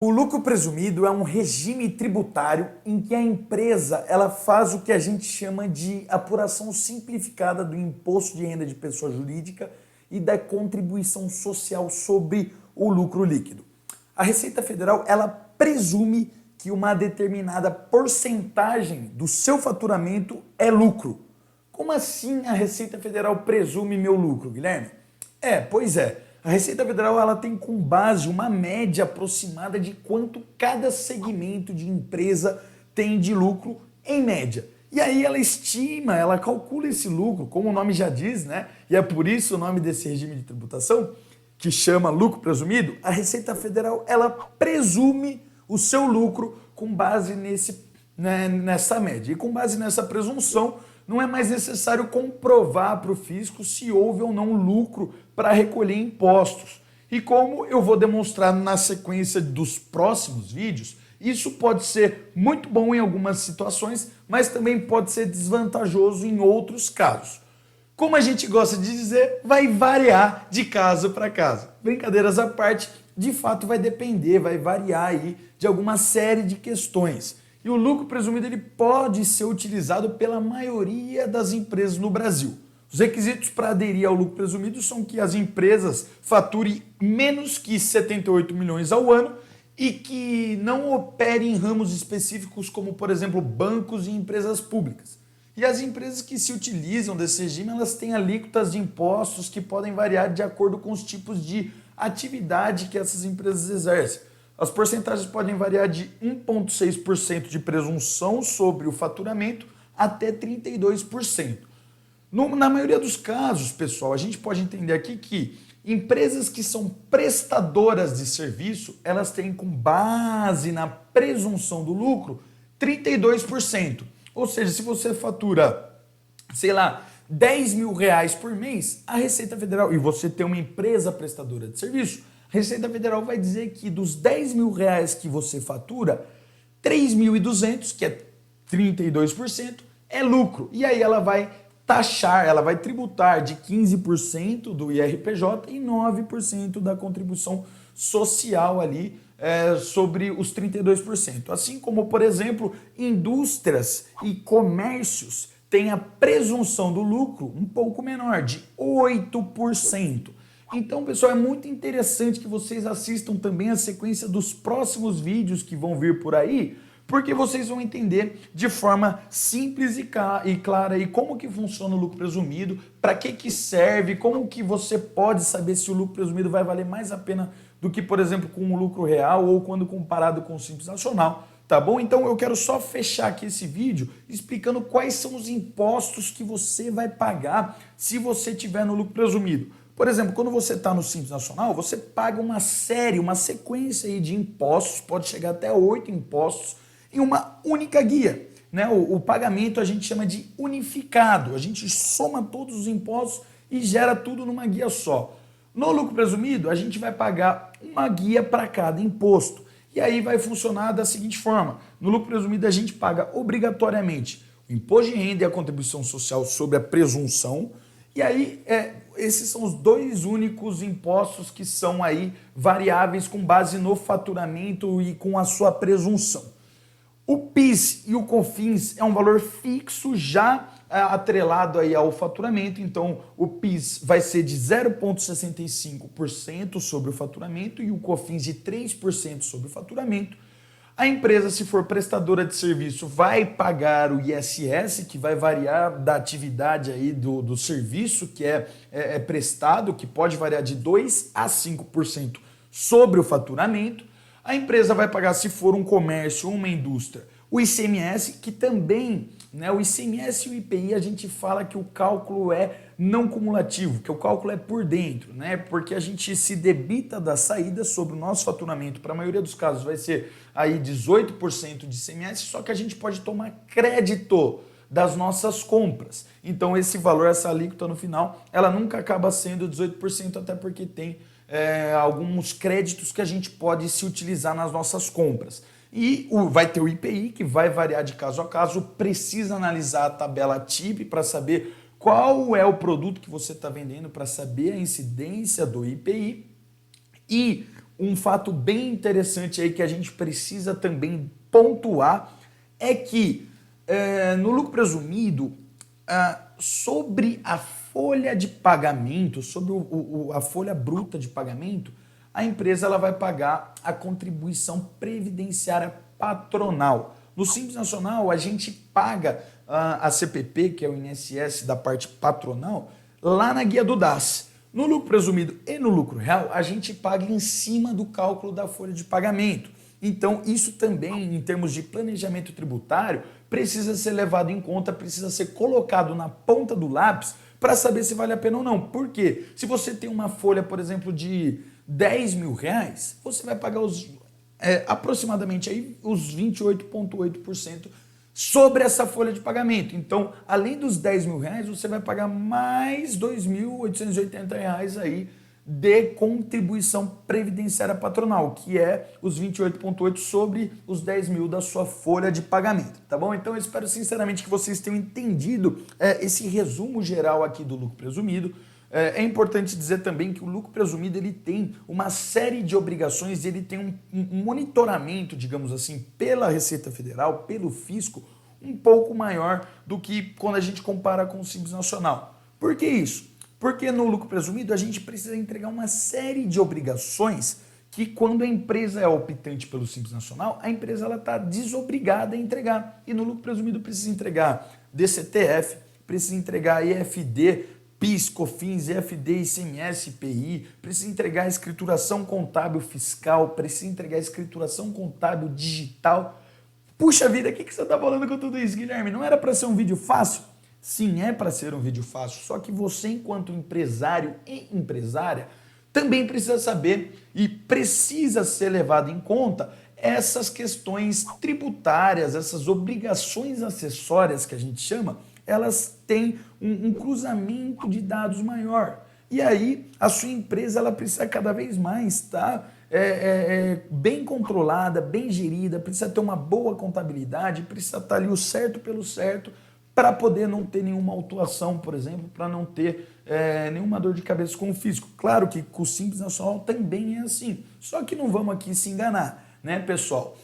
O lucro presumido é um regime tributário em que a empresa ela faz o que a gente chama de apuração simplificada do imposto de renda de pessoa jurídica e da contribuição social sobre o lucro líquido. A Receita Federal ela presume que uma determinada porcentagem do seu faturamento é lucro. Como assim a Receita Federal presume meu lucro, Guilherme? Pois é. A Receita Federal ela tem como base uma média aproximada de quanto cada segmento de empresa tem de lucro em média. E aí ela estima, ela calcula esse lucro, como o nome já diz, né? E é por isso o nome desse regime de tributação, que chama lucro presumido. A Receita Federal ela presume o seu lucro com base nessa média. E com base nessa presunção, não é mais necessário comprovar para o fisco se houve ou não lucro para recolher impostos. E como eu vou demonstrar na sequência dos próximos vídeos, isso pode ser muito bom em algumas situações, mas também pode ser desvantajoso em outros casos. Como a gente gosta de dizer, vai variar de caso para caso. Brincadeiras à parte, de fato vai depender, vai variar aí de alguma série de questões. E o lucro presumido ele pode ser utilizado pela maioria das empresas no Brasil. Os requisitos para aderir ao lucro presumido são que as empresas faturem menos que 78 milhões ao ano e que não operem em ramos específicos como, por exemplo, bancos e empresas públicas. E as empresas que se utilizam desse regime, elas têm alíquotas de impostos que podem variar de acordo com os tipos de atividade que essas empresas exercem. As porcentagens podem variar de 1,6% de presunção sobre o faturamento até 32%. Na maioria dos casos, pessoal, a gente pode entender aqui que empresas que são prestadoras de serviço, elas têm com base na presunção do lucro 32%. Ou seja, se você fatura, sei lá, 10 mil reais por mês, a Receita Federal, e você tem uma empresa prestadora de serviço, a Receita Federal vai dizer que dos 10 mil reais que você fatura, 3.200, que é 32%, é lucro. E aí ela vai taxar, ela vai tributar de 15% do IRPJ e 9% da contribuição social ali sobre os 32%. Assim como, por exemplo, indústrias e comércios têm a presunção do lucro um pouco menor, de 8%. Então, pessoal, é muito interessante que vocês assistam também a sequência dos próximos vídeos que vão vir por aí, porque vocês vão entender de forma simples e clara aí como que funciona o lucro presumido, para que serve, como que você pode saber se o lucro presumido vai valer mais a pena do que, por exemplo, com o lucro real ou quando comparado com o Simples Nacional, tá bom? Então eu quero só fechar aqui esse vídeo explicando quais são os impostos que você vai pagar se você tiver no lucro presumido. Por exemplo, quando você está no Simples Nacional, você paga uma sequência aí de impostos, pode chegar até 8 impostos, em uma única guia. Né? O pagamento a gente chama de unificado, a gente soma todos os impostos e gera tudo numa guia só. No lucro presumido, a gente vai pagar uma guia para cada imposto. E aí vai funcionar da seguinte forma: no lucro presumido, a gente paga obrigatoriamente o imposto de renda e a contribuição social sobre a presunção. E aí, esses são os dois únicos impostos que são aí variáveis com base no faturamento e com a sua presunção. O PIS e o COFINS é um valor fixo já atrelado aí ao faturamento, então o PIS vai ser de 0,65% sobre o faturamento e o COFINS de 3% sobre o faturamento. A empresa, se for prestadora de serviço, vai pagar o ISS, que vai variar da atividade aí do serviço que é prestado, que pode variar de 2% a 5% sobre o faturamento. A empresa vai pagar, se for um comércio ou uma indústria, o ICMS, que também, né, o ICMS e o IPI, a gente fala que o cálculo é não cumulativo, que o cálculo é por dentro, né, porque a gente se debita da saída sobre o nosso faturamento. Para a maioria dos casos vai ser aí 18% de ICMS, só que a gente pode tomar crédito das nossas compras. Então esse valor, essa alíquota no final, ela nunca acaba sendo 18%, até porque tem alguns créditos que a gente pode se utilizar nas nossas compras. E vai ter o IPI, que vai variar de caso a caso, precisa analisar a tabela TIP para saber qual é o produto que você está vendendo, para saber a incidência do IPI. E um fato bem interessante aí que a gente precisa também pontuar é que no lucro presumido, sobre a folha de pagamento, sobre a folha bruta de pagamento, a empresa ela vai pagar a contribuição previdenciária patronal. No Simples Nacional, a gente paga a CPP, que é o INSS da parte patronal, lá na guia do DAS. No lucro presumido e no lucro real, a gente paga em cima do cálculo da folha de pagamento. Então, isso também, em termos de planejamento tributário, precisa ser levado em conta, precisa ser colocado na ponta do lápis para saber se vale a pena ou não. Por quê? Se você tem uma folha, por exemplo, de 10 mil reais, você vai pagar aproximadamente aí os 28,8% sobre essa folha de pagamento. Então, além dos 10 mil reais, você vai pagar mais R$ 2.880 aí de contribuição previdenciária patronal, que é os 28,8 sobre os 10 mil da sua folha de pagamento, tá bom? Então eu espero sinceramente que vocês tenham entendido esse resumo geral aqui do lucro presumido. É importante dizer também que o lucro presumido ele tem uma série de obrigações, ele tem um monitoramento, digamos assim, pela Receita Federal, pelo fisco, um pouco maior do que quando a gente compara com o Simples Nacional. Por que isso? Porque no lucro presumido a gente precisa entregar uma série de obrigações que quando a empresa é optante pelo Simples Nacional, a empresa está desobrigada a entregar. E no lucro presumido precisa entregar DCTF, precisa entregar EFD, PIS, COFINS, EFD, ICMS, IPI, precisa entregar a escrituração contábil fiscal, precisa entregar a escrituração contábil digital. Puxa vida, o que você está falando com tudo isso, Guilherme? Não era para ser um vídeo fácil? Sim, é para ser um vídeo fácil, só que você, enquanto empresário e empresária, também precisa saber e precisa ser levado em conta essas questões tributárias, essas obrigações acessórias que a gente chama, elas têm um cruzamento de dados maior. E aí a sua empresa ela precisa cada vez mais estar bem controlada, bem gerida, precisa ter uma boa contabilidade, precisa estar ali o certo pelo certo, para poder não ter nenhuma autuação, por exemplo, para não ter nenhuma dor de cabeça com o fisco. Claro que com o Simples Nacional também é assim, só que não vamos aqui se enganar, né, pessoal?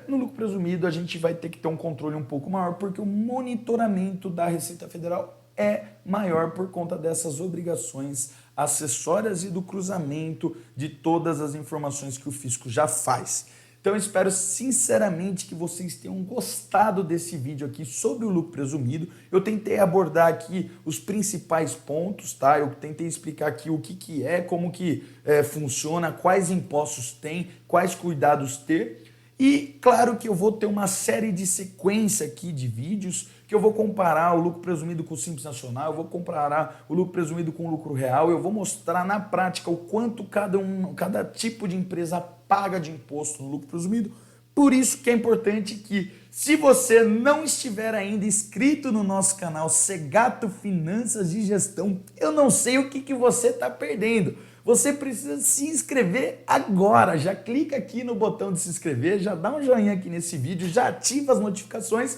No lucro presumido a gente vai ter que ter um controle um pouco maior, porque o monitoramento da Receita Federal é maior por conta dessas obrigações acessórias e do cruzamento de todas as informações que o fisco já faz. Então eu espero sinceramente que vocês tenham gostado desse vídeo aqui sobre o lucro presumido. Eu tentei abordar aqui os principais pontos, tá? Eu tentei explicar aqui o que é, como que funciona, quais impostos tem, quais cuidados ter. E claro que eu vou ter uma série de sequência aqui de vídeos que eu vou comparar o lucro presumido com o Simples Nacional, eu vou comparar o lucro presumido com o lucro real, eu vou mostrar na prática o quanto cada tipo de empresa paga de imposto no lucro presumido. Por isso que é importante que, se você não estiver ainda inscrito no nosso canal Segato Finanças e Gestão, eu não sei o que você está perdendo. Você precisa se inscrever agora, já clica aqui no botão de se inscrever, já dá um joinha aqui nesse vídeo, já ativa as notificações,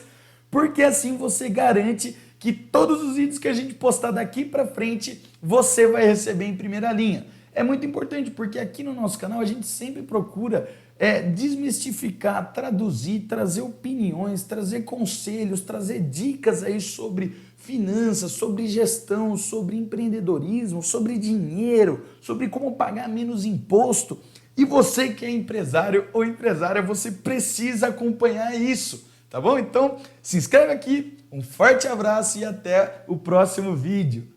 porque assim você garante que todos os vídeos que a gente postar daqui para frente, você vai receber em primeira linha. É muito importante porque aqui no nosso canal a gente sempre procura desmistificar, traduzir, trazer opiniões, trazer conselhos, trazer dicas aí sobre finanças, sobre gestão, sobre empreendedorismo, sobre dinheiro, sobre como pagar menos imposto. E você que é empresário ou empresária, você precisa acompanhar isso, tá bom? Então se inscreve aqui, um forte abraço e até o próximo vídeo.